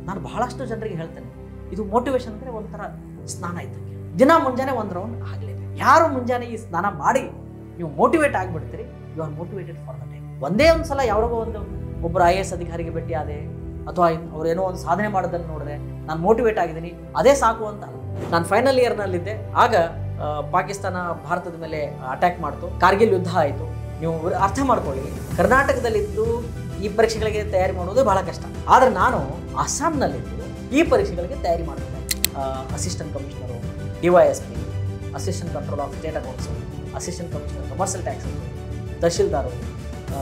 ನಾನು ಬಹಳಷ್ಟು ಜನರಿಗೆ ಹೇಳ್ತೇನೆ, ಇದು ಮೋಟಿವೇಶನ್ ಅಂದರೆ ಒಂಥರ ಸ್ನಾನ ಇದ್ದಂಗೆ. ದಿನ ಮುಂಜಾನೆ ಒಂದು ರೌಂಡ್ ಆಗಲೇಬೇಕು. ಯಾರು ಮುಂಜಾನೆ ಈ ಸ್ನಾನ ಮಾಡಿ ನೀವು ಮೋಟಿವೇಟ್ ಆಗಿಬಿಡ್ತೀರಿ, you are motivated for the day. ಒಂದೇ ಒಂದು ಸಲ ಯಾರಿಗೋ ಒಬ್ಬರು IAS ಅಧಿಕಾರಿಗೆ ಭೇಟಿ ಆದೆ ಅಥವಾ ಅವ್ರೇನೋ ಒಂದು ಸಾಧನೆ ಮಾಡೋದನ್ನು ನೋಡಿದ್ರೆ ನಾನು ಮೋಟಿವೇಟ್ ಆಗಿದ್ದೀನಿ, ಅದೇ ಸಾಕು ಅಂತ. ನಾನು ಫೈನಲ್ ಇಯರ್ನಲ್ಲಿದ್ದೆ, ಆಗ ಪಾಕಿಸ್ತಾನ ಭಾರತದ ಮೇಲೆ ಅಟ್ಯಾಕ್ ಮಾಡ್ತು, ಕಾರ್ಗಿಲ್ ಯುದ್ಧ ಆಯಿತು. ನೀವು ಅರ್ಥ ಮಾಡ್ಕೊಳ್ಳಿ, ಕರ್ನಾಟಕದಲ್ಲಿದ್ದು ಈ ಪರೀಕ್ಷೆಗಳಿಗೆ ತಯಾರಿ ಮಾಡೋದು ಬಹಳ ಕಷ್ಟ. ಆದರೆ ನಾನು ಅಸ್ಸಾಂನಲ್ಲಿದ್ದು ಈ ಪರೀಕ್ಷೆಗಳಿಗೆ ತಯಾರಿ ಮಾಡ್ತಿದ್ದೆ. Assistant commissioner, DYSP, assistant control of state accounts, assistant commissioner commercial tax, tahsildar,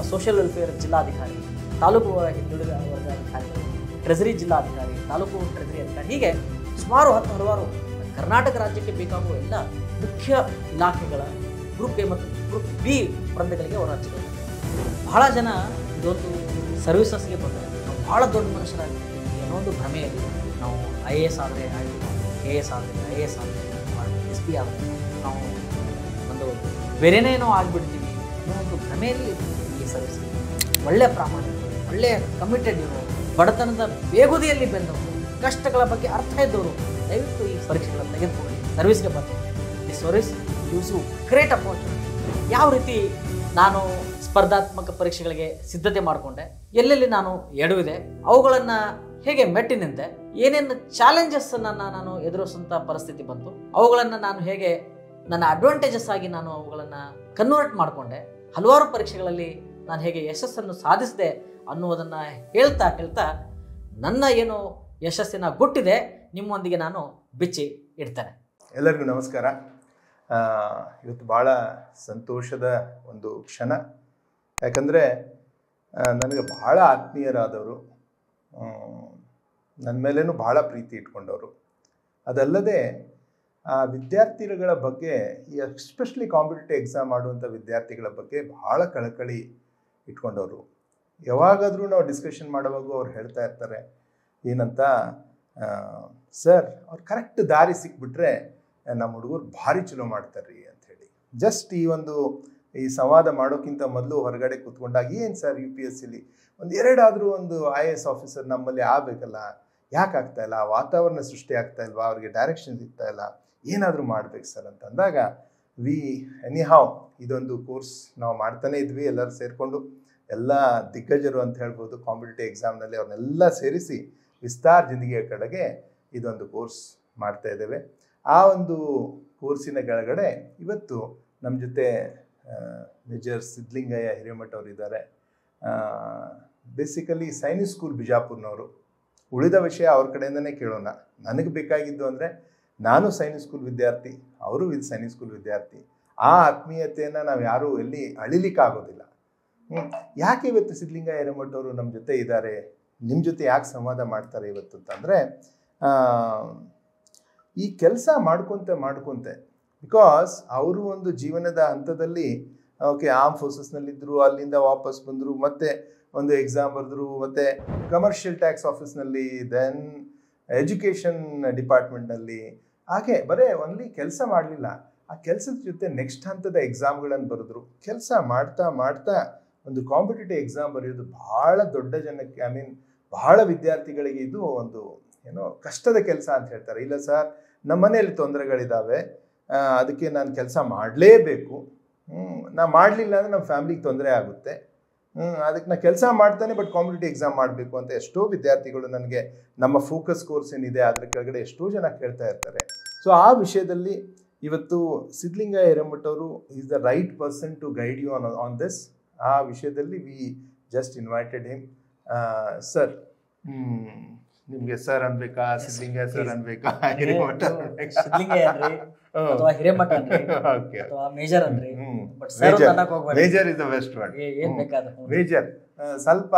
social welfare ಜಿಲ್ಲಾಧಿಕಾರಿ, ತಾಲೂಕು ಹಿಂದುಳಿದ ವರ್ಗ ಅಧಿಕಾರಿಗಳು, ಟ್ರೆಜರಿ ಜಿಲ್ಲಾಧಿಕಾರಿ, ತಾಲೂಕು ಟ್ರೆಜರಿ ಅಧಿಕಾರಿ, ಹೀಗೆ ಸುಮಾರು ಹಲವಾರು ಕರ್ನಾಟಕ ರಾಜ್ಯಕ್ಕೆ ಬೇಕಾಗುವ ಎಲ್ಲ ಮುಖ್ಯ ಇಲಾಖೆಗಳ ಗ್ರೂಪ್ ಎ ಮತ್ತು ಗ್ರೂಪ್ ಬಿ ವೃಂದಗಳಿಗೆ ಅವರು ಹಚ್ಚಿದ್ದಾರೆ. ಬಹಳ ಜನ ಇದೊಂದು ಸರ್ವಿಸಸ್ಗೆ ಬಂದರೆ ನಾವು ಭಾಳ ದೊಡ್ಡ ಮನುಷ್ಯರಾಗಿರ್ತೀವಿ ಅನ್ನೋ ಒಂದು ಭ್ರಮೆಯಲ್ಲಿ ನಾವು IAS ಆದರೆ KS ಆದರೆ IAS ಆದರೆ SP ಆದರೆ ನಾವು ಒಂದು ಬೇರೆನೇನೋ ಆಗಿಬಿಡ್ತೀವಿ ಅನ್ನೋ ಒಂದು ಭ್ರಮೆಯಲ್ಲಿ ಈ ಸರ್ವಿಸ್. ಒಳ್ಳೆಯ ಪ್ರಾಮಾಣಿಕ, ಒಳ್ಳೆಯ ಕಮಿಟೆಡ್ ಇರೋರು, ಬಡತನದ ಬೇಗುದಿಯಲ್ಲಿ ಬೆಂದವರು, ಕಷ್ಟಗಳ ಬಗ್ಗೆ ಅರ್ಥ ಇದ್ದವರು ದಯವಿಟ್ಟು ಈ ಪರೀಕ್ಷೆಗಳನ್ನು ತೆಗೆದುಕೊಳ್ಳಿ, ಸರ್ವಿಸ್ಗೆ ಬಂದು. ಈ ಸರ್ವಿಸ್ ಯೂಸು ಗ್ರೇಟ್ ಅಪರ್ಚುನಿಟಿ. ಯಾವ ರೀತಿ ನಾನು ಸ್ಪರ್ಧಾತ್ಮಕ ಪರೀಕ್ಷೆಗಳಿಗೆ ಸಿದ್ಧತೆ ಮಾಡಿಕೊಂಡೆ, ಎಲ್ಲೆಲ್ಲಿ ನಾನು ಎಡವಿದೆ, ಅವುಗಳನ್ನು ಹೇಗೆ ಮೆಟ್ಟಿ ನಿಂತೆ, ಏನೇನು ಚಾಲೆಂಜಸ್ಸನ್ನು ನಾನು ಎದುರಿಸುವಂಥ ಪರಿಸ್ಥಿತಿ ಬಂತು, ಅವುಗಳನ್ನು ನಾನು ಹೇಗೆ ನನ್ನ ಅಡ್ವಾಂಟೇಜಸ್ ಆಗಿ ನಾನು ಅವುಗಳನ್ನು ಕನ್ವರ್ಟ್ ಮಾಡಿಕೊಂಡೆ, ಹಲವಾರು ಪರೀಕ್ಷೆಗಳಲ್ಲಿ ನಾನು ಹೇಗೆ ಯಶಸ್ಸನ್ನು ಸಾಧಿಸಿದೆ ಅನ್ನುವುದನ್ನು ಹೇಳ್ತಾ ನನ್ನ ಏನು ಯಶಸ್ಸಿನ ಗುಟ್ಟಿದೆ ನಿಮ್ಮೊಂದಿಗೆ ನಾನು ಬಿಚ್ಚಿ ಇಡ್ತೇನೆ. ಎಲ್ಲರಿಗೂ ನಮಸ್ಕಾರ. ಇವತ್ತು ಭಾಳ ಸಂತೋಷದ ಒಂದು ಕ್ಷಣ. ಯಾಕಂದರೆ ನನಗೆ ಭಾಳ ಆತ್ಮೀಯರಾದವರು, ನನ್ನ ಮೇಲೇನೂ ಭಾಳ ಪ್ರೀತಿ ಇಟ್ಕೊಂಡವರು, ಅದಲ್ಲದೆ ಆ ವಿದ್ಯಾರ್ಥಿಗಳ ಬಗ್ಗೆ, ಈ ಎಸ್ಪೆಷಲಿ ಕಾಂಪಿಟೇಟಿವ್ ಎಕ್ಸಾಮ್ ಮಾಡುವಂಥ ವಿದ್ಯಾರ್ಥಿಗಳ ಬಗ್ಗೆ ಭಾಳ ಕಳಕಳಿ ಇಟ್ಕೊಂಡವರು. ಯಾವಾಗಾದರೂ ನಾವು ಡಿಸ್ಕಷನ್ ಮಾಡುವಾಗ ಅವ್ರು ಹೇಳ್ತಾ ಇರ್ತಾರೆ ಏನಂತ, ಸರ್ ಅವ್ರು ಕರೆಕ್ಟ್ ದಾರಿ ಸಿಕ್ಬಿಟ್ರೆ ನಮ್ಮ ಹುಡುಗರು ಭಾರಿ ಚಲೋ ಮಾಡ್ತಾರ್ರಿ ಅಂಥೇಳಿ. ಜಸ್ಟ್ ಈ ಸಂವಾದ ಮಾಡೋಕ್ಕಿಂತ ಮೊದಲು ಹೊರಗಡೆ ಕೂತ್ಕೊಂಡಾಗ, ಏನು ಸರ್ UPSCಲಿ ಒಂದು ಎರಡಾದರೂ ಒಂದು IAS ಆಫೀಸರ್ ನಮ್ಮಲ್ಲಿ ಆಗಬೇಕಲ್ಲ, ಯಾಕೆ ಆಗ್ತಾಯಿಲ್ಲ, ವಾತಾವರಣ ಸೃಷ್ಟಿ ಆಗ್ತಾ ಇಲ್ವಾ, ಅವ್ರಿಗೆ ಡೈರೆಕ್ಷನ್ ಸಿಗ್ತಾ ಇಲ್ಲ, ಏನಾದರೂ ಮಾಡ್ಬೇಕು ಸರ್ ಅಂತ ಅಂದಾಗ, ಎನಿಹಾವ್ ಇದೊಂದು ಕೋರ್ಸ್ ನಾವು ಮಾಡ್ತಾನೆ ಇದ್ವಿ. ಎಲ್ಲರೂ ಸೇರಿಕೊಂಡು, ಎಲ್ಲ ದಿಗ್ಗಜರು ಅಂತ ಹೇಳ್ಬೋದು ಕಾಂಪಿಟೇಟಿವ್ ಎಕ್ಸಾಮ್ನಲ್ಲಿ, ಅವ್ರನ್ನೆಲ್ಲ ಸೇರಿಸಿ ವಿಸ್ತಾರ್ ಜಿಂದಗಿಯ ಕಡೆಗೆ ಇದೊಂದು ಕೋರ್ಸ್ ಮಾಡ್ತಾ ಇದ್ದೇವೆ. ಆ ಒಂದು ಕೋರ್ಸಿನ ಕೆಳಗಡೆ ಇವತ್ತು ನಮ್ಮ ಜೊತೆ ಮೇಜರ್ ಸಿದ್ಧಲಿಂಗಯ್ಯ ಹಿರೇಮಠ ಅವರು ಇದ್ದಾರೆ. ಬೇಸಿಕಲಿ ಸೈನಿಕ್ ಸ್ಕೂಲ್ ಬಿಜಾಪುರ್ನವರು. ಉಳಿದ ವಿಷಯ ಅವ್ರ ಕಡೆಯಿಂದನೇ ಕೇಳೋಣ. ನನಗೆ ಬೇಕಾಗಿದ್ದು ಅಂದರೆ, ನಾನು ಸೈನಿಕ್ ಸ್ಕೂಲ್ ವಿದ್ಯಾರ್ಥಿ, ಅವರು ಸೈನಿಕ್ ಸ್ಕೂಲ್ ವಿದ್ಯಾರ್ಥಿ. ಆ ಆತ್ಮೀಯತೆಯನ್ನು ನಾವು ಯಾರೂ ಎಲ್ಲಿ ಅಳಿಲಿಕ್ಕಾಗೋದಿಲ್ಲ. ಯಾಕೆ ಇವತ್ತು ಸಿದ್ಧಲಿಂಗಯ್ಯ ಹಿರೇಮಠ ಅವರು ನಮ್ಮ ಜೊತೆ ಇದ್ದಾರೆ, ನಿಮ್ಮ ಜೊತೆ ಯಾಕೆ ಸಂವಾದ ಮಾಡ್ತಾರೆ ಇವತ್ತು ಅಂತಂದರೆ, ಈ ಕೆಲಸ ಮಾಡ್ಕೊತೆ ಬಿಕಾಸ್ ಅವರು ಒಂದು ಜೀವನದ ಹಂತದಲ್ಲಿ ಆರ್ಮ್ ಫೋರ್ಸಸ್ನಲ್ಲಿದ್ದರು, ಅಲ್ಲಿಂದ ವಾಪಸ್ ಬಂದರು, ಮತ್ತೆ ಒಂದು ಎಕ್ಸಾಮ್ ಬರೆದ್ರು, ಮತ್ತು ಕಮರ್ಷಿಯಲ್ ಟ್ಯಾಕ್ಸ್ ಆಫೀಸ್ನಲ್ಲಿ, ದೆನ್ ಎಜುಕೇಷನ್ ಡಿಪಾರ್ಟ್ಮೆಂಟ್ನಲ್ಲಿ, ಹಾಗೆ ಬರೀ ಓನ್ಲಿ ಕೆಲಸ ಮಾಡಲಿಲ್ಲ, ಆ ಕೆಲಸದ ಜೊತೆ ನೆಕ್ಸ್ಟ್ ಹಂತದ ಎಕ್ಸಾಮ್ಗಳನ್ನು ಬರೆದ್ರು. ಕೆಲಸ ಮಾಡ್ತಾ ಒಂದು ಕಾಂಪಿಟೇಟಿವ್ ಎಕ್ಸಾಮ್ ಬರೆಯೋದು ಭಾಳ ದೊಡ್ಡ ಜನಕ್ಕೆ, ಬಹಳ ವಿದ್ಯಾರ್ಥಿಗಳಿಗೆ ಇದು ಒಂದು ಕಷ್ಟದ ಕೆಲಸ ಅಂತ ಹೇಳ್ತಾರೆ. ಇಲ್ಲ ಸರ್, ನಮ್ಮ ಮನೆಯಲ್ಲಿ ತೊಂದರೆಗಳಿದ್ದಾವೆ, ಅದಕ್ಕೆ ನಾನು ಕೆಲಸ ಮಾಡಲೇಬೇಕು, ನಾ ಮಾಡಲಿಲ್ಲ ಅಂದರೆ ನಮ್ಮ ಫ್ಯಾಮಿಲಿಗೆ ತೊಂದರೆ ಆಗುತ್ತೆ, ಅದಕ್ಕೆ ನಾನು ಕೆಲಸ ಮಾಡ್ತಾನೆ ಬಟ್ ಕಾಂಪಿಟೇಟಿವ್ ಎಕ್ಸಾಮ್ ಮಾಡಬೇಕು ಅಂತ ಎಷ್ಟೋ ವಿದ್ಯಾರ್ಥಿಗಳು ನನಗೆ ನಮ್ಮ ಫೋಕಸ್ ಕೋರ್ಸ್ ಏನಿದೆ ಅದರ ಕೆಳಗಡೆ ಎಷ್ಟೋ ಜನ ಕೇಳ್ತಾ ಇರ್ತಾರೆ. ಸೊ ಆ ವಿಷಯದಲ್ಲಿ ಇವತ್ತು ಸಿದ್ಧಲಿಂಗಯ್ಯ ಹಿರೇಮಠ ಅವರು is the right person to guide you on this. ಆ ವಿಷಯದಲ್ಲಿ we just invited him. Sir, ನಿಮಗೆ ಸರ್ ಅನ್ಬೇಕಾ, ಸಿದ್ಧಲಿಂಗಯ್ಯ ಸರ್ ಅನ್ಬೇಕಾ, ಹಿರೇಮಠ ಹಿರೇಮಠ ಅಥವಾ ಮೇಜರ್ ಅನ್ರಿ? Major is the best word. Major, ಸ್ವಲ್ಪ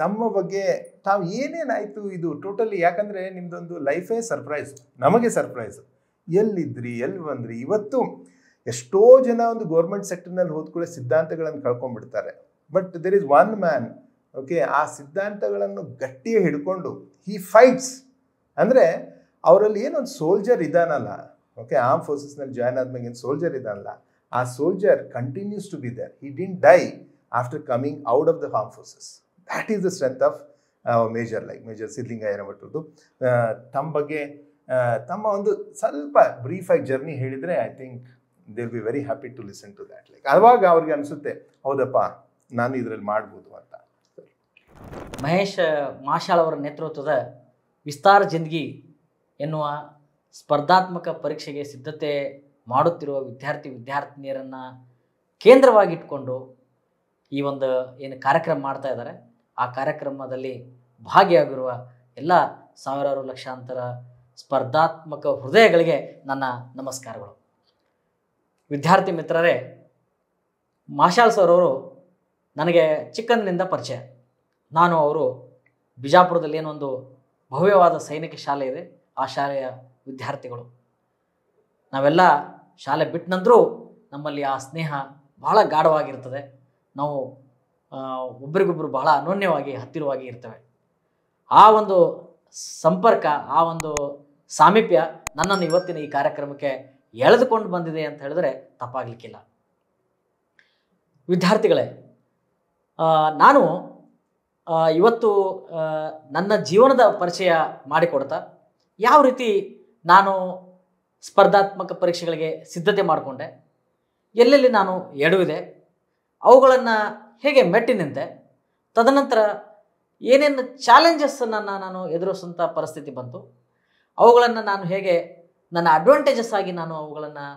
ತಮ್ಮ ಬಗ್ಗೆ ತಾವು ಏನೇನಾಯ್ತು ಇದು ಟೋಟಲಿ, ಯಾಕಂದ್ರೆ ನಿಮ್ದೊಂದು ಲೈಫೇ ಸರ್ಪ್ರೈಸ್, ನಮಗೆ ಸರ್ಪ್ರೈಸ್. ಎಲ್ಲಿದ್ರಿ, ಎಲ್ಲಿ ಬಂದ್ರಿ? ಇವತ್ತು ಎಷ್ಟೋ ಜನ ಒಂದು ಗೌರ್ಮೆಂಟ್ ಸೆಕ್ಟರ್ನಲ್ಲಿ ಹೋದ್ಕೊಳ್ಳೋ ಸಿದ್ಧಾಂತಗಳನ್ನು ಕಳ್ಕೊಂಡ್ಬಿಡ್ತಾರೆ. But there is one man, ಆ ಸಿದ್ಧಾಂತಗಳನ್ನು ಗಟ್ಟಿಯಾಗಿ ಹಿಡ್ಕೊಂಡು ಹಿ ಫೈಟ್ಸ್. ಅಂದರೆ ಅವರಲ್ಲಿ ಏನೊಂದು ಸೋಲ್ಜರ್ ಇದಾನಲ್ಲ, ಆರ್ಮ್ ಫೋರ್ಸಸ್ನಲ್ಲಿ ಜಾಯ್ನ್ ಆದ್ಮೇಲೆ ಏನು ಸೋಲ್ಜರ್ ಇದಾನಲ್ಲ, ಆ soldier continues to be there. He didn't die after coming out of the arm forces. That is the strength of major ಸಿದ್ಧಲಿಂಗಯ್ಯನ ಭಟ್ರದ್ದು. ತಮ್ಮ ಬಗ್ಗೆ ತಮ್ಮ ಒಂದು ಸ್ವಲ್ಪ ಬ್ರೀಫಾಗಿ ಜರ್ನಿ ಹೇಳಿದರೆ I think they will be very happy to listen to that. Like ಆವಾಗ ಅವ್ರಿಗೆ ಅನಿಸುತ್ತೆ ಹೌದಪ್ಪ ನಾನು ಇದರಲ್ಲಿ ಮಾಡ್ಬೋದು ಅಂತ. ಮಹೇಶ್ ಮಾಷಾಳ್ ಅವರ ನೇತೃತ್ವದ ವಿಸ್ತಾರ ಜಿಂದಗಿ ಎನ್ನುವ ಸ್ಪರ್ಧಾತ್ಮಕ ಪರೀಕ್ಷೆಗೆ ಸಿದ್ಧತೆ ಮಾಡುತ್ತಿರುವ ವಿದ್ಯಾರ್ಥಿನಿಯರನ್ನು ಕೇಂದ್ರವಾಗಿಟ್ಕೊಂಡು ಈ ಒಂದು ಏನು ಕಾರ್ಯಕ್ರಮ ಮಾಡ್ತಾ ಇದ್ದಾರೆ, ಆ ಕಾರ್ಯಕ್ರಮದಲ್ಲಿ ಭಾಗಿಯಾಗಿರುವ ಎಲ್ಲ ಸಾವಿರಾರು ಲಕ್ಷಾಂತರ ಸ್ಪರ್ಧಾತ್ಮಕ ಹೃದಯಗಳಿಗೆ ನನ್ನ ನಮಸ್ಕಾರಗಳು. ವಿದ್ಯಾರ್ಥಿ ಮಿತ್ರರೇ, ಮಾಷಾಳ್ ಸರ್ ಅವರು ನನಗೆ ಚಿಕ್ಕಂದಿನಿಂದ ಪರಿಚಯ. ನಾನು ಅವರು ಬಿಜಾಪುರದಲ್ಲಿ ಏನೊಂದು ಭವ್ಯವಾದ ಸೈನಿಕ ಶಾಲೆ ಇದೆ, ಆ ಶಾಲೆಯ ವಿದ್ಯಾರ್ಥಿಗಳು. ನಾವೆಲ್ಲ ಶಾಲೆ ಬಿಟ್ಟ ನಂತರೂ ನಮ್ಮಲ್ಲಿ ಆ ಸ್ನೇಹ ಬಹಳ ಗಾಢವಾಗಿರ್ತದೆ. ನಾವು ಒಬ್ಬರಿಗೊಬ್ಬರು ಬಹಳ ಅನನ್ಯವಾಗಿ ಹತ್ತಿರವಾಗಿ ಇರ್ತೇವೆ. ಆ ಒಂದು ಸಂಪರ್ಕ, ಆ ಒಂದು ಸಾಮೀಪ್ಯ ನನ್ನನ್ನು ಇವತ್ತಿನ ಈ ಕಾರ್ಯಕ್ರಮಕ್ಕೆ ಎಳೆದುಕೊಂಡು ಬಂದಿದೆ ಅಂತ ಹೇಳಿದ್ರೆ ತಪ್ಪಾಗಲಿಕ್ಕಿಲ್ಲ. ವಿದ್ಯಾರ್ಥಿಗಳೇ, ನಾನು ಇವತ್ತು ನನ್ನ ಜೀವನದ ಪರಿಚಯ ಮಾಡಿಕೊಡ್ತಾ ಯಾವ ರೀತಿ ನಾನು ಸ್ಪರ್ಧಾತ್ಮಕ ಪರೀಕ್ಷೆಗಳಿಗೆ ಸಿದ್ಧತೆ ಮಾಡಿಕೊಂಡೆ, ಎಲ್ಲೆಲ್ಲಿ ನಾನು ಎಡವಿದೆ, ಅವುಗಳನ್ನು ಹೇಗೆ ಮೆಟ್ಟಿ ನಿಂತೆ, ತದನಂತರ ಏನೇನು ಚಾಲೆಂಜಸ್ಸನ್ನು ನಾನು ಎದುರಿಸುವಂಥ ಪರಿಸ್ಥಿತಿ ಬಂತು, ಅವುಗಳನ್ನು ನಾನು ಹೇಗೆ ನನ್ನ ಅಡ್ವಾಂಟೇಜಸ್ ಆಗಿ ನಾನು ಅವುಗಳನ್ನು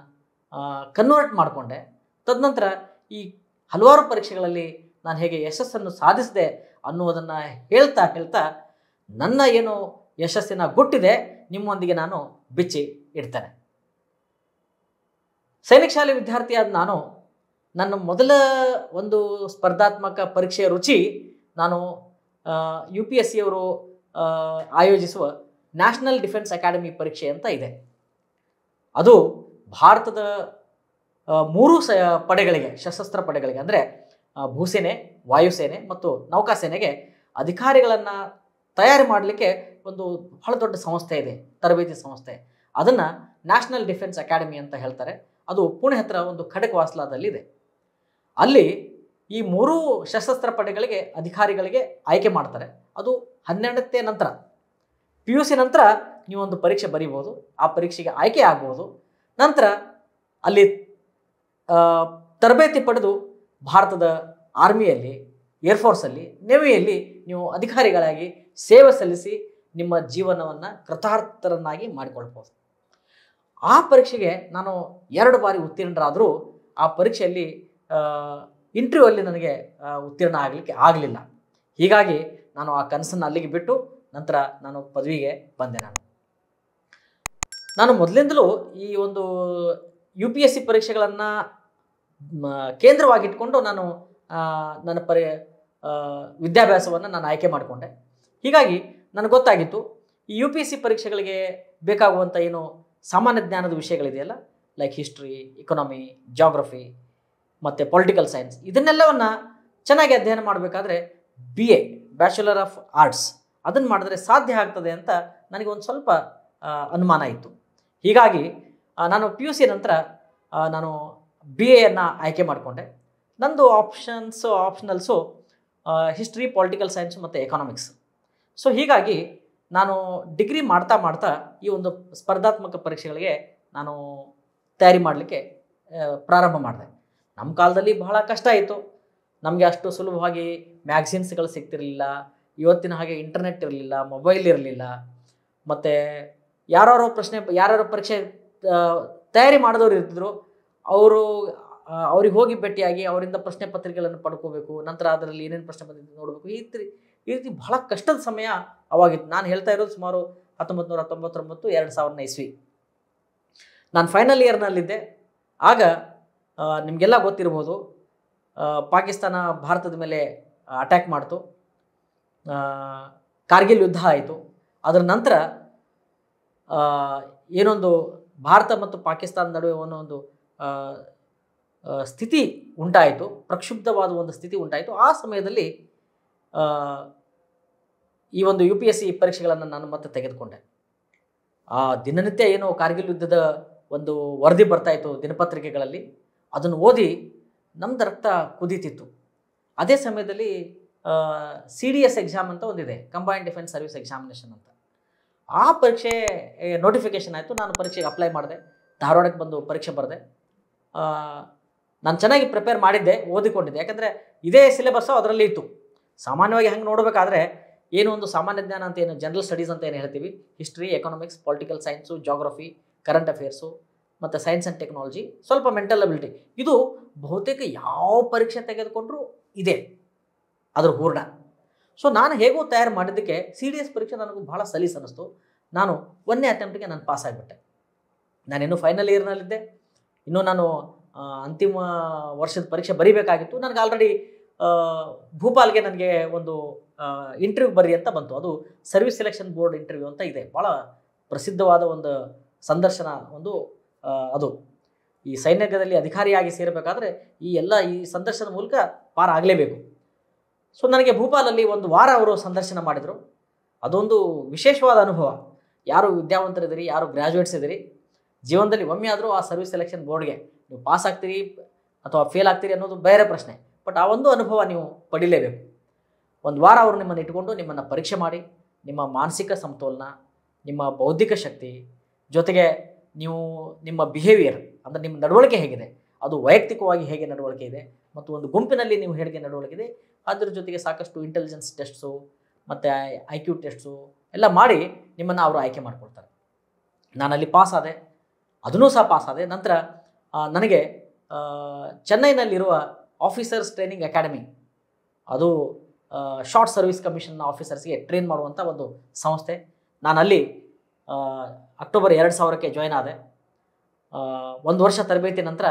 ಕನ್ವರ್ಟ್ ಮಾಡಿಕೊಂಡೆ, ತದನಂತರ ಈ ಹಲವಾರು ಪರೀಕ್ಷೆಗಳಲ್ಲಿ ನಾನು ಹೇಗೆ ಯಶಸ್ಸನ್ನು ಸಾಧಿಸಿದೆ ಅನ್ನುವುದನ್ನು ಹೇಳ್ತಾ ನನ್ನ ಏನು ಯಶಸ್ಸಿನ ಗುಟ್ಟಿದೆ ನಿಮ್ಮೊಂದಿಗೆ ನಾನು ಬಿಚ್ಚಿ ಇಡ್ತೇನೆ. ಸೈನಿಕ ಶಾಲೆ ವಿದ್ಯಾರ್ಥಿಯಾದ ನಾನು ನನ್ನ ಮೊದಲ ಒಂದು ಸ್ಪರ್ಧಾತ್ಮಕ ಪರೀಕ್ಷೆಯ ರುಚಿ ನಾನು UPSC ಅವರು ಆಯೋಜಿಸುವ ನ್ಯಾಷನಲ್ ಡಿಫೆನ್ಸ್ ಅಕಾಡೆಮಿ ಪರೀಕ್ಷೆ ಅಂತ ಇದೆ. ಅದು ಭಾರತದ 3 ಪಡೆಗಳಿಗೆ, ಸಶಸ್ತ್ರ ಪಡೆಗಳಿಗೆ ಅಂದರೆ ಭೂಸೇನೆ, ವಾಯುಸೇನೆ ಮತ್ತು ನೌಕಾಸೇನೆಗೆ ಅಧಿಕಾರಿಗಳನ್ನು ತಯಾರಿ ಮಾಡಲಿಕ್ಕೆ ಒಂದು ಬಹಳ ದೊಡ್ಡ ಸಂಸ್ಥೆ ಇದೆ, ತರಬೇತಿ ಸಂಸ್ಥೆ. ಅದನ್ನು ನ್ಯಾಷನಲ್ ಡಿಫೆನ್ಸ್ ಅಕಾಡೆಮಿ ಅಂತ ಹೇಳ್ತಾರೆ. ಅದು ಪುಣೆ ಹತ್ತಿರ ಒಂದು ಖಡಕ್ವಾಸ್ಲಾದಲ್ಲಿದೆ. ಅಲ್ಲಿ ಈ 3 ಸಶಸ್ತ್ರ ಪಡೆಗಳಿಗೆ ಅಧಿಕಾರಿಗಳಿಗೆ ಆಯ್ಕೆ ಮಾಡ್ತಾರೆ. ಅದು 12ನೇ ನಂತರ, PUC ನಂತರ ನೀವೊಂದು ಪರೀಕ್ಷೆ ಬರೀಬೋದು, ಆ ಪರೀಕ್ಷೆಗೆ ಆಯ್ಕೆ ಆಗ್ಬೋದು. ನಂತರ ಅಲ್ಲಿ ತರಬೇತಿ ಪಡೆದು ಭಾರತದ ಆರ್ಮಿಯಲ್ಲಿ, ಏರ್ಫೋರ್ಸಲ್ಲಿ, ನೇವಿಯಲ್ಲಿ ನೀವು ಅಧಿಕಾರಿಗಳಾಗಿ ಸೇವೆ ಸಲ್ಲಿಸಿ ನಿಮ್ಮ ಜೀವನವನ್ನು ಕೃತಾರ್ಥರನ್ನಾಗಿ ಮಾಡಿಕೊಳ್ಬೋದು. ಆ ಪರೀಕ್ಷೆಗೆ ನಾನು 2 ಬಾರಿ ಉತ್ತೀರ್ಣರಾದರೂ ಆ ಪರೀಕ್ಷೆಯಲ್ಲಿ ಇಂಟರ್ವ್ಯೂ ಅಲ್ಲಿ ನನಗೆ ಉತ್ತೀರ್ಣ ಆಗಲಿಲ್ಲ. ಹೀಗಾಗಿ ನಾನು ಆ ಕನಸನ್ನು ಅಲ್ಲಿಗೆ ಬಿಟ್ಟು ನಂತರ ನಾನು ಪದವಿಗೆ ಬಂದೆ. ನಾನು ಮೊದಲಿಂದಲೂ ಈ ಒಂದು UPSC ಪರೀಕ್ಷೆಗಳನ್ನು ಕೇಂದ್ರವಾಗಿಟ್ಕೊಂಡು ನಾನು ನನ್ನ ವಿದ್ಯಾಭ್ಯಾಸವನ್ನು ನಾನು ಆಯ್ಕೆ ಮಾಡಿಕೊಂಡೆ. ಹೀಗಾಗಿ ನನಗೆ ಗೊತ್ತಾಗಿತ್ತು ಈ UPSC ಪರೀಕ್ಷೆಗಳಿಗೆ ಬೇಕಾಗುವಂಥ ಏನು ಸಾಮಾನ್ಯ ಜ್ಞಾನದ ವಿಷಯಗಳಿದೆಯಲ್ಲ, ಲೈಕ್ ಹಿಸ್ಟ್ರಿ, ಇಕೊನಾಮಿ, ಜಾಗ್ರಫಿ ಮತ್ತು ಪೊಲಿಟಿಕಲ್ ಸೈನ್ಸ್, ಇದನ್ನೆಲ್ಲವನ್ನು ಚೆನ್ನಾಗಿ ಅಧ್ಯಯನ ಮಾಡಬೇಕಾದ್ರೆ BA ಬ್ಯಾಚುಲರ್ ಆಫ್ ಆರ್ಟ್ಸ್ ಅದನ್ನು ಮಾಡಿದ್ರೆ ಸಾಧ್ಯ ಆಗ್ತದೆ ಅಂತ ನನಗೆ ಒಂದು ಸ್ವಲ್ಪ ಅನುಮಾನ ಇತ್ತು. ಹೀಗಾಗಿ ನಾನು PUC ನಂತರ ನಾನು BAಯನ್ನು ಆಯ್ಕೆ ಮಾಡಿಕೊಂಡೆ. ನಂದು ಆಪ್ಷನಲ್ಸು ಹಿಸ್ಟ್ರಿ, ಪೊಲಿಟಿಕಲ್ ಸೈನ್ಸ್ ಮತ್ತು ಎಕನಾಮಿಕ್ಸ್. ಸೊ ಹೀಗಾಗಿ ನಾನು ಡಿಗ್ರಿ ಮಾಡ್ತಾ ಈ ಒಂದು ಸ್ಪರ್ಧಾತ್ಮಕ ಪರೀಕ್ಷೆಗಳಿಗೆ ನಾನು ತಯಾರಿ ಮಾಡಲಿಕ್ಕೆ ಪ್ರಾರಂಭ ಮಾಡಿದೆ. ನಮ್ಮ ಕಾಲದಲ್ಲಿ ಬಹಳ ಕಷ್ಟ ಆಯಿತು. ನಮಗೆ ಅಷ್ಟು ಸುಲಭವಾಗಿ ಮ್ಯಾಗ್ಝಿನ್ಸ್ಗಳು ಸಿಗ್ತಿರಲಿಲ್ಲ, ಇವತ್ತಿನ ಹಾಗೆ ಇಂಟರ್ನೆಟ್ ಇರಲಿಲ್ಲ, ಮೊಬೈಲ್ ಇರಲಿಲ್ಲ. ಮತ್ತು ಯಾರ್ಯಾರೋ ಪರೀಕ್ಷೆ ತಯಾರಿ ಮಾಡಿದವರು ಇರ್ತಿದ್ರು, ಅವ್ರಿಗೆ ಹೋಗಿ ಭೇಟಿಯಾಗಿ ಅವರಿಂದ ಪ್ರಶ್ನೆ ಪತ್ರಿಕೆಗಳನ್ನು ಪಡ್ಕೋಬೇಕು, ನಂತರ ಅದರಲ್ಲಿ ಏನೇನು ಪ್ರಶ್ನೆ ಪತ್ರಿಕೆ ನೋಡಬೇಕು. ಈ ರೀತಿ ಬಹಳ ಕಷ್ಟದ ಸಮಯ ಅವಾಗಿತ್ತು. ನಾನು ಹೇಳ್ತಾ ಇರೋದು ಸುಮಾರು 1999, 2000 ಇಸ್ವಿ. ನಾನು ಫೈನಲ್ ಇಯರ್ನಲ್ಲಿದ್ದೆ. ಆಗ ನಿಮಗೆಲ್ಲ ಗೊತ್ತಿರ್ಬೋದು, ಪಾಕಿಸ್ತಾನ ಭಾರತದ ಮೇಲೆ ಅಟ್ಯಾಕ್ ಮಾಡ್ತು, ಕಾರ್ಗಿಲ್ ಯುದ್ಧ ಆಯಿತು. ಅದರ ನಂತರ ಏನೊಂದು ಭಾರತ ಮತ್ತು ಪಾಕಿಸ್ತಾನ ನಡುವೆ ಒಂದೊಂದು ಸ್ಥಿತಿ ಉಂಟಾಯಿತು, ಪ್ರಕ್ಷುಬ್ಧವಾದ ಒಂದು ಸ್ಥಿತಿ ಉಂಟಾಯಿತು. ಆ ಸಮಯದಲ್ಲಿ ಈ ಒಂದು UPSC ಪರೀಕ್ಷೆಗಳನ್ನು ನಾನು ಮತ್ತೆ ತೆಗೆದುಕೊಂಡೆ. ಆ ದಿನನಿತ್ಯ ಏನು ಕಾರ್ಗಿಲ್ ಯುದ್ಧದ ಒಂದು ವರದಿ ಬರ್ತಾಯಿತ್ತು ದಿನಪತ್ರಿಕೆಗಳಲ್ಲಿ, ಅದನ್ನು ಓದಿ ನಮ್ಮದು ರಕ್ತ ಕುದೀತಿತ್ತು. ಅದೇ ಸಮಯದಲ್ಲಿ CDS ಎಕ್ಸಾಮ್ ಅಂತ ಒಂದಿದೆ, ಕಂಬೈನ್ಡ್ ಡಿಫೆನ್ಸ್ ಸರ್ವಿಸ್ ಎಕ್ಸಾಮಿನೇಷನ್ ಅಂತ. ಆ ಪರೀಕ್ಷೆ ನೋಟಿಫಿಕೇಷನ್ ಆಯಿತು. ನಾನು ಪರೀಕ್ಷೆಗೆ ಅಪ್ಲೈ ಮಾಡಿದೆ, ಧಾರವಾಡಕ್ಕೆ ಬಂದು ಪರೀಕ್ಷೆ ಬರೆದೆ. ನಾನು ಚೆನ್ನಾಗಿ ಪ್ರಿಪೇರ್ ಮಾಡಿದ್ದೆ, ಓದಿಕೊಂಡಿದ್ದೆ. ಯಾಕಂದರೆ ಇದೇ ಸಿಲೆಬಸ್ಸು ಅದರಲ್ಲಿ ಇತ್ತು. ಸಾಮಾನ್ಯವಾಗಿ ಹಂಗೆ ನೋಡಬೇಕಾದ್ರೆ ಏನು ಒಂದು ಸಾಮಾನ್ಯ ಜ್ಞಾನ ಅಂತ ಏನು ಜನರಲ್ ಸ್ಟಡೀಸ್ ಅಂತ ಏನು ಹೇಳ್ತೀವಿ, history, economics, political science, geography, current affairs ಮತ್ತು ಸೈನ್ಸ್ ಆ್ಯಂಡ್ ಟೆಕ್ನಾಲಜಿ, ಸ್ವಲ್ಪ ಮೆಂಟಲ್ ಅಬಿಲಿಟಿ, ಇದು ಬಹುತೇಕ ಯಾವ ಪರೀಕ್ಷೆ ತೆಗೆದುಕೊಂಡ್ರೂ ಇದೆ ಅದ್ರ ಹೂರ್ಣ. ಸೊ ನಾನು ಹೇಗೋ ತಯಾರು ಮಾಡಿದ್ದಕ್ಕೆ CDS ಪರೀಕ್ಷೆ ನನಗೂ ಭಾಳ ಸಲೀಸ್ ಅನ್ನಿಸ್ತು. ನಾನು 1ನೇ ಅಟೆಂಪ್ಟಿಗೆ ನಾನು ಪಾಸ್ ಆಗಿಬಿಟ್ಟೆ. ನಾನಿನ್ನೂ ಫೈನಲ್ ಇಯರ್ನಲ್ಲಿದ್ದೆ, ಇನ್ನೂ ನಾನು ಅಂತಿಮ ವರ್ಷದ ಪರೀಕ್ಷೆ ಬರೀಬೇಕಾಗಿತ್ತು. ನನಗೆ ಆಲ್ರೆಡಿ ಭೂಪಾಲ್ಗೆ ನನಗೆ ಒಂದು ಇಂಟರ್ವ್ಯೂ ಬರ್ರಿ ಅಂತ ಬಂತು. ಅದು ಸರ್ವಿಸ್ ಸೆಲೆಕ್ಷನ್ ಬೋರ್ಡ್ ಇಂಟರ್ವ್ಯೂ ಅಂತ ಇದೆ, ಭಾಳ ಪ್ರಸಿದ್ಧವಾದ ಒಂದು ಸಂದರ್ಶನ. ಅದು ಈ ಸೈನ್ಯದಲ್ಲಿ ಅಧಿಕಾರಿಯಾಗಿ ಸೇರಬೇಕಾದ್ರೆ ಈ ಸಂದರ್ಶನ ಮೂಲಕ ಪಾರ ಆಗಲೇಬೇಕು. ಸೊ ನನಗೆ ಭೂಪಾಲಲ್ಲಿ 1 ವಾರ ಅವರು ಸಂದರ್ಶನ ಮಾಡಿದರು. ಅದೊಂದು ವಿಶೇಷವಾದ ಅನುಭವ. ಯಾರು ವಿದ್ಯಾವಂತರಿದ್ದೀರಿ, ಯಾರು ಗ್ರ್ಯಾಜುಯೇಟ್ಸ್ ಇದ್ದೀರಿ, ಜೀವನದಲ್ಲಿ ಒಮ್ಮೆ ಆದರೂ ಆ ಸರ್ವಿಸ್ ಸೆಲೆಕ್ಷನ್ ಬೋರ್ಡ್ಗೆ ನೀವು ಪಾಸ್ ಆಗ್ತೀರಿ ಅಥವಾ ಫೇಲ್ ಆಗ್ತೀರಿ ಅನ್ನೋದು ಬೇರೆ ಪ್ರಶ್ನೆ. ಬಟ್ ಆ ಒಂದು ಅನುಭವ ನೀವು ಪಡಿಲೇಬೇಕು. 1 ವಾರ ಅವರು ನಿಮ್ಮನ್ನು ಇಟ್ಕೊಂಡು ನಿಮ್ಮನ್ನು ಪರೀಕ್ಷೆ ಮಾಡಿ, ನಿಮ್ಮ ಮಾನಸಿಕ ಸಮತೋಲನ, ನಿಮ್ಮ ಬೌದ್ಧಿಕ ಶಕ್ತಿ, ಜೊತೆಗೆ ನಿಮ್ಮ ಬಿಹೇವಿಯರ್ ಅಂದರೆ ನಿಮ್ಮ ನಡವಳಿಕೆ ಹೇಗಿದೆ, ಅದು ವೈಯಕ್ತಿಕವಾಗಿ ಹೇಗೆ ನಡವಳಿಕೆ ಇದೆ ಮತ್ತು ಒಂದು ಗುಂಪಿನಲ್ಲಿ ನೀವು ಹೇಗೆ ನಡವಳಿಕೆ ಇದೆ, ಅದರ ಜೊತೆಗೆ ಸಾಕಷ್ಟು ಇಂಟೆಲಿಜೆನ್ಸ್ ಟೆಸ್ಟ್ಸು ಮತ್ತು IQ ಟೆಸ್ಟ್ಸು ಎಲ್ಲ ಮಾಡಿ ನಿಮ್ಮನ್ನು ಅವರು ಆಯ್ಕೆ ಮಾಡ್ಕೊಳ್ತಾರೆ. ನಾನಲ್ಲಿ ಪಾಸ್ ಆದೆ, ಅದನ್ನೂ ಸಹ ಪಾಸ್ ಆದೆ. ನಂತರ ನನಗೆ ಚೆನ್ನೈನಲ್ಲಿರುವ ಆಫೀಸರ್ಸ್ ಟ್ರೈನಿಂಗ್ ಅಕಾಡೆಮಿ, ಅದು ಶಾರ್ಟ್ ಸರ್ವಿಸ್ ಕಮಿಷನ್ನ ಆಫೀಸರ್ಸ್ಗೆ ಟ್ರೈನ್ ಮಾಡುವಂಥ ಒಂದು ಸಂಸ್ಥೆ. ನಾನಲ್ಲಿ ಅಕ್ಟೋಬರ್ 2000ಕ್ಕೆ ಜಾಯ್ನ್ ಆದೆ. 1 ವರ್ಷ ತರಬೇತಿ ನಂತರ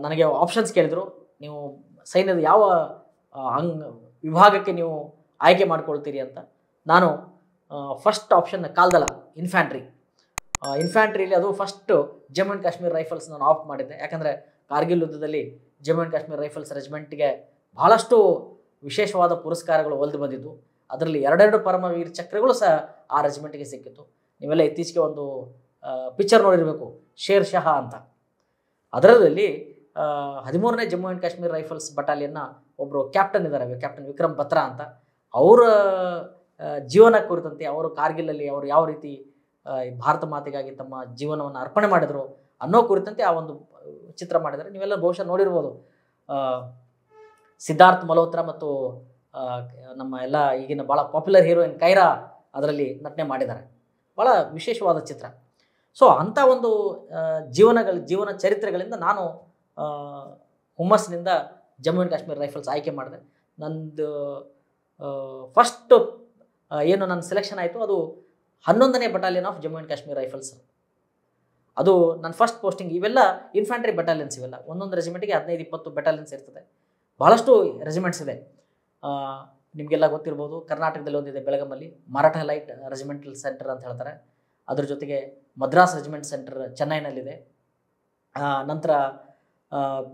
ನನಗೆ ಆಪ್ಷನ್ಸ್ ಕೇಳಿದರು, ನೀವು ಸೈನ್ಯದ ಯಾವ ವಿಭಾಗಕ್ಕೆ ನೀವು ಆಯ್ಕೆ ಮಾಡ್ಕೊಳ್ತೀರಿ ಅಂತ. ನಾನು ಫಸ್ಟ್ ಆಪ್ಷನ್ ಕಾಲ್ದಳ ಇನ್ಫ್ಯಾಂಟ್ರಿಲಿ, ಅದು first Jammu and Kashmir rifles ನಾನು ಆಪ್ಟ್ ಮಾಡಿದ್ದೆ. ಯಾಕಂದರೆ ಕಾರ್ಗಿಲ್ ಯುದ್ಧದಲ್ಲಿ ಜಮ್ಮು ಆ್ಯಂಡ್ ಕಾಶ್ಮೀರ್ ರೈಫಲ್ಸ್ ರೆಜಿಮೆಂಟ್ಗೆ ಭಾಳಷ್ಟು ವಿಶೇಷವಾದ ಪುರಸ್ಕಾರಗಳು ಒಲ್ದು ಬಂದಿದ್ದು. ಅದರಲ್ಲಿ 2 ಪರಮವೀರ ಚಕ್ರಗಳು ಸಹ ಆ ರೆಜಿಮೆಂಟ್ಗೆ ಸಿಕ್ಕಿತ್ತು. ನೀವೆಲ್ಲ ಇತ್ತೀಚೆಗೆ ಒಂದು ಪಿಕ್ಚರ್ ನೋಡಿರಬೇಕು, ಶೇರ್ ಶಹ ಅಂತ. ಅದರಲ್ಲಿ 13ನೇ ಜಮ್ಮು ಆ್ಯಂಡ್ ಕಾಶ್ಮೀರ್ ರೈಫಲ್ಸ್ ಬಟಾಲಿಯನ್ನ ಒಬ್ಬರು ಕ್ಯಾಪ್ಟನ್ ಇದ್ದಾರೆ, ಕ್ಯಾಪ್ಟನ್ ವಿಕ್ರಮ್ ಬತ್ರಾ ಅಂತ. ಅವರ ಜೀವನ ಕುರಿತಂತೆ, ಅವರು ಕಾರ್ಗಿಲಲ್ಲಿ ಅವರು ಯಾವ ರೀತಿ ಭಾರತ ಮಾತೆಗಾಗಿ ತಮ್ಮ ಜೀವನವನ್ನು ಅರ್ಪಣೆ ಮಾಡಿದರು ಅನ್ನೋ ಕುರಿತಂತೆ ಆ ಒಂದು ಚಿತ್ರ ಮಾಡಿದ್ದಾರೆ. ನೀವೆಲ್ಲ ಬಹುಶಃ ನೋಡಿರ್ಬೋದು. ಸಿದ್ಧಾರ್ಥ್ ಮಲ್ಹೋತ್ರಾ ಮತ್ತು ನಮ್ಮ ಎಲ್ಲ ಈಗಿನ ಭಾಳ ಪಾಪ್ಯುಲರ್ ಹೀರೋಯಿನ್ ಕೈರಾ ಅದರಲ್ಲಿ ನಟನೆ ಮಾಡಿದ್ದಾರೆ. ಭಾಳ ವಿಶೇಷವಾದ ಚಿತ್ರ. ಸೊ ಅಂಥ ಒಂದು ಜೀವನ ಚರಿತ್ರೆಗಳಿಂದ ನಾನು ಹುಮ್ಮಸ್ಸಿನಿಂದ ಜಮ್ಮು ಆ್ಯಂಡ್ ಕಾಶ್ಮೀರ್ ರೈಫಲ್ಸ್ ಆಯ್ಕೆ ಮಾಡಿದೆ. ನಂದು ಫಸ್ಟ್ ಏನು ನನ್ನ ಸೆಲೆಕ್ಷನ್ ಆಯಿತು, ಅದು 11ನೇ battalion of Jammu and Kashmir rifles. ಅದು ನನ್ನ ಫಸ್ಟ್ ಪೋಸ್ಟಿಂಗ್. ಇವೆಲ್ಲ ಇನ್ಫ್ಯಾಂಟ್ರಿ ಬಟಾಲಿಯನ್ಸ್, ಇವೆಲ್ಲ ಒಂದೊಂದು ರೆಜಿಮೆಂಟ್ಗೆ 15-20 ಬಟಾಲಿಯನ್ಸ್ ಇರ್ತದೆ. ಭಾಳಷ್ಟು ರೆಜಿಮೆಂಟ್ಸ್ ಇದೆ. ನಿಮಗೆಲ್ಲ ಗೊತ್ತಿರ್ಬೋದು, ಕರ್ನಾಟಕದಲ್ಲಿ ಒಂದಿದೆ ಬೆಳಗಾಮಲ್ಲಿ, ಮರಾಠ ಲೈಟ್ ರೆಜಿಮೆಂಟಲ್ ಸೆಂಟರ್ ಅಂತ ಹೇಳ್ತಾರೆ. ಅದ್ರ ಜೊತೆಗೆ ಮದ್ರಾಸ್ ರೆಜಿಮೆಂಟ್ ಸೆಂಟರ್ ಚೆನ್ನೈನಲ್ಲಿದೆ. ನಂತರ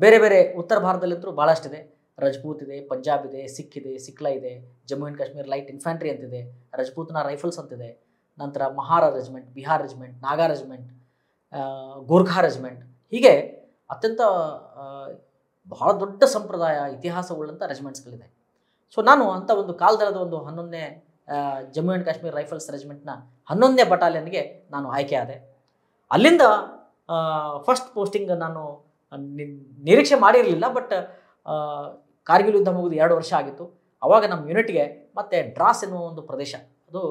ಬೇರೆ ಬೇರೆ ಉತ್ತರ ಭಾರತದಲ್ಲಿದ್ದರೂ ಭಾಳಷ್ಟಿದೆ. ರಜಪೂತ್ ಇದೆ, ಪಂಜಾಬ್ ಇದೆ, ಸಿಖ್ ಇದೆ, ಸಿಕ್ಲಾ ಇದೆ, Jammu and Kashmir light infantry ಅಂತಿದೆ, ರಜಪೂತ್ನ ರೈಫಲ್ಸ್ ಅಂತಿದೆ. ನಂತರ Mahar regiment, Bihar regiment, Naga regiment, Gorkha regiment, ಹೀಗೆ ಅತ್ಯಂತ ಬಹಳ ದೊಡ್ಡ ಸಂಪ್ರದಾಯ ಇತಿಹಾಸವುಳ್ಳಂಥ ರೆಜಿಮೆಂಟ್ಸ್ಗಳಿದೆ. ಸೊ ನಾನು ಅಂಥ ಒಂದು ಕಾಲ್ದಳದ ಒಂದು 11ನೇ ಜಮ್ಮು ಆ್ಯಂಡ್ ಕಾಶ್ಮೀರ್ ರೈಫಲ್ಸ್ ರೆಜಿಮೆಂಟ್ನ 11ನೇ ಬಟಾಲಿಯನ್ಗೆ ನಾನು ಆಯ್ಕೆ ಆದೆ. ಅಲ್ಲಿಂದ ಫಸ್ಟ್ ಪೋಸ್ಟಿಂಗ್ ನಾನು ನಿರೀಕ್ಷೆ ಮಾಡಿರಲಿಲ್ಲ. ಬಟ್ ಕಾರ್ಗಿಲ್ ಯುದ್ಧ ಮುಗಿದು 2 ವರ್ಷ ಆಗಿತ್ತು. ಆವಾಗ ನಮ್ಮ ಯೂನಿಟ್ಗೆ ಮತ್ತೆ ಡ್ರಾಸ್ ಎನ್ನುವ ಒಂದು ಪ್ರದೇಶ, ಅದು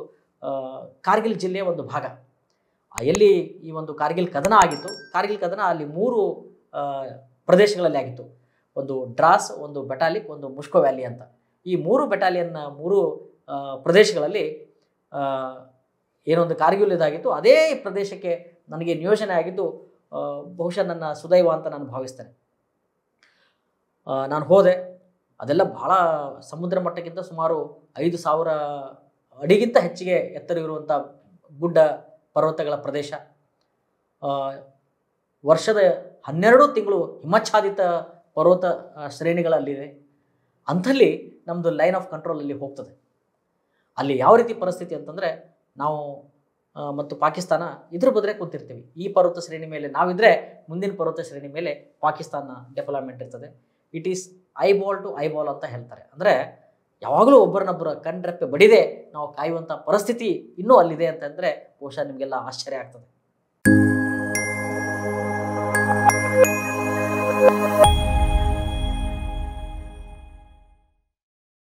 ಕಾರ್ಗಿಲ್ ಜಿಲ್ಲೆಯ ಒಂದು ಭಾಗ, ಎಲ್ಲಿ ಈ ಒಂದು ಕಾರ್ಗಿಲ್ ಕದನ ಆಗಿತ್ತು. ಕಾರ್ಗಿಲ್ ಕದನ ಅಲ್ಲಿ 3 ಪ್ರದೇಶಗಳಲ್ಲಿ ಆಗಿತ್ತು. ಒಂದು ಡ್ರಾಸ್, ಒಂದು ಬೆಟಾಲಿಕ್, ಒಂದು ಮುಷ್ಕೋ ವ್ಯಾಲಿ ಅಂತ. ಈ 3 ಬೆಟಾಲಿಯನ್ನ 3 ಪ್ರದೇಶಗಳಲ್ಲಿ ಏನೊಂದು ಕಾರ್ಗಿಲ್ ಇದಾಗಿತ್ತು, ಅದೇ ಪ್ರದೇಶಕ್ಕೆ ನನಗೆ ನಿಯೋಜನೆ ಆಗಿದ್ದು ಬಹುಶಃ ನನ್ನ ಸುದೈವ ಅಂತ ನಾನು ಭಾವಿಸ್ತೇನೆ. ನಾನು ಹೋದೆ. ಅದೆಲ್ಲ ಬಹಳ ಸಮುದ್ರ ಮಟ್ಟಕ್ಕಿಂತ ಸುಮಾರು 5,000 ಅಡಿಗಿಂತ ಹೆಚ್ಚಿಗೆ ಎತ್ತರ ಇರುವಂಥ ಗುಡ್ಡ ಪರ್ವತಗಳ ಪ್ರದೇಶ. ವರ್ಷದ 12 ತಿಂಗಳು ಹಿಮಚ್ಛಾದಿತ ಪರ್ವತ ಶ್ರೇಣಿಗಳಲ್ಲಿದೆ. ಅಂಥಲ್ಲಿ ನಮ್ಮದು ಲೈನ್ ಆಫ್ ಕಂಟ್ರೋಲಲ್ಲಿ ಹೋಗ್ತದೆ. ಅಲ್ಲಿ ಯಾವ ರೀತಿ ಪರಿಸ್ಥಿತಿ ಅಂತಂದರೆ, ನಾವು ಮತ್ತು ಪಾಕಿಸ್ತಾನ ಇದ್ರ ಬದ್ರೆ ಕೂತಿರ್ತೀವಿ. ಈ ಪರ್ವತ ಶ್ರೇಣಿ ಮೇಲೆ ನಾವಿದ್ರೆ ಮುಂದಿನ ಪರ್ವತ ಶ್ರೇಣಿ ಮೇಲೆ ಪಾಕಿಸ್ತಾನ ಡೆವಲಪ್ಮೆಂಟ್ ಇರ್ತದೆ. It is eyeball to eyeball ಅಂತ ಹೇಳ್ತಾರೆ. ಅಂದರೆ ಯಾವಾಗಲೂ ಒಬ್ಬರನ್ನೊಬ್ಬರ ಕಣ್ರೆಪ್ಪೆ ಬಡಿದೆ ನಾವು ಕಾಯುವಂಥ ಪರಿಸ್ಥಿತಿ ಇನ್ನೂ ಅಲ್ಲಿದೆ ಅಂತಂದರೆ ಬಹುಶಃ ನಿಮಗೆಲ್ಲ ಆಶ್ಚರ್ಯ ಆಗ್ತದೆ.